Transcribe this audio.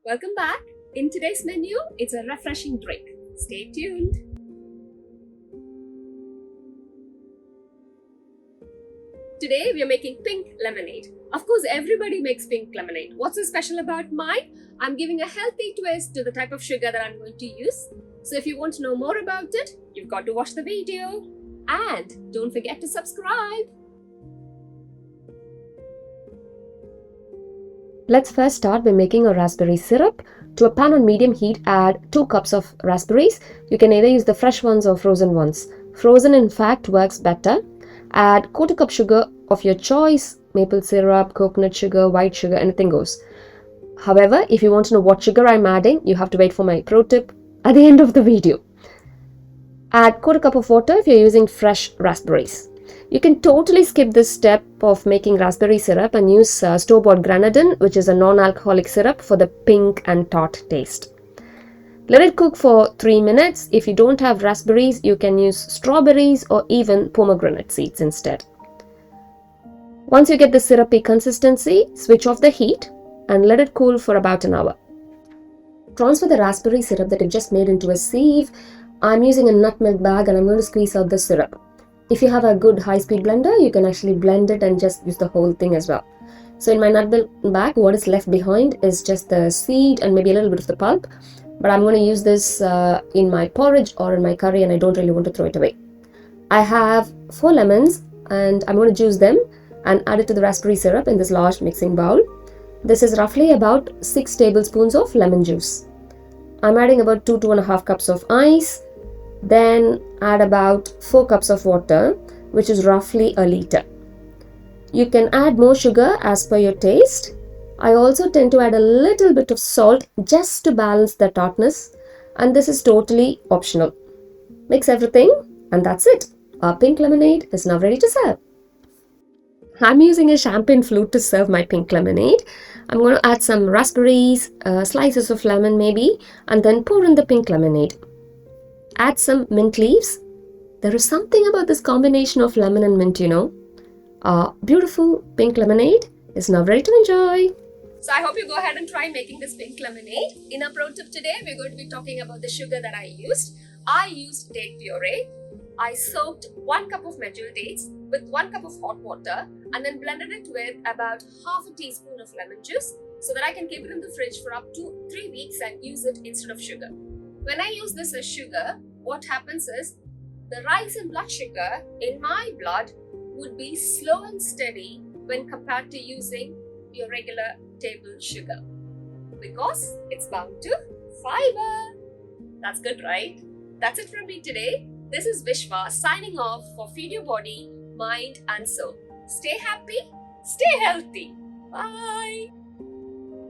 Welcome back. In today's menu, it's a refreshing drink. Stay tuned. Today, we are making pink lemonade. Of course, everybody makes pink lemonade. What's so special about mine? I'm giving a healthy twist to the type of sugar that I'm going to use. So if you want to know more about it, you've got to watch the video. And don't forget to subscribe. Let's first start by making a raspberry syrup. To a pan on medium heat, add 2 cups of raspberries. You can either use the fresh ones or frozen ones. Frozen, in fact, works better. Add 1/4 cup sugar of your choice, maple syrup, coconut sugar, white sugar, anything goes. However, if you want to know what sugar I'm adding, you have to wait for my pro tip at the end of the video. Add 1/4 cup of water if you're using fresh raspberries. You can totally skip this step of making raspberry syrup and use store-bought grenadine, which is a non-alcoholic syrup, for the pink and tart taste. Let it cook for 3 minutes. If you don't have raspberries, you can use strawberries or even pomegranate seeds instead. Once you get the syrupy consistency, switch off the heat and let it cool for about an hour. Transfer the raspberry syrup that you just made into a sieve. I'm using a nut milk bag and I'm going to squeeze out the syrup. If you have a good high-speed blender, you can actually blend it and just use the whole thing as well. So in my nut milk bag, what is left behind is just the seed and maybe a little bit of the pulp. But I'm going to use this in my porridge or in my curry, and I don't really want to throw it away. I have 4 lemons and I'm going to juice them and add it to the raspberry syrup in this large mixing bowl. This is roughly about 6 tablespoons of lemon juice. I'm adding about 2.5 cups of ice. Then add about 4 cups of water, which is roughly a liter. You can add more sugar as per your taste. I also tend to add a little bit of salt just to balance the tartness, and this is totally optional. Mix everything and that's it. Our pink lemonade is now ready to serve. I'm using a champagne flute to serve my pink lemonade. I'm going to add some raspberries, slices of lemon maybe, and then pour in the pink lemonade. Add some mint leaves. There is something about this combination of lemon and mint, Our beautiful pink lemonade is now ready to enjoy. So I hope you go ahead and try making this pink lemonade. In our pro tip today, we're going to be talking about the sugar that I used. I used date puree. I soaked 1 cup of medjool dates with 1 cup of hot water and then blended it with about half a teaspoon of lemon juice so that I can keep it in the fridge for up to 3 weeks and use it instead of sugar. When I use this as sugar, what happens is the rise in blood sugar in my blood would be slow and steady when compared to using your regular table sugar because it's bound to fiber. That's good, right? That's it from me today. This is Vishwa signing off for Feed Your Body, Mind and Soul. Stay happy, stay healthy. Bye.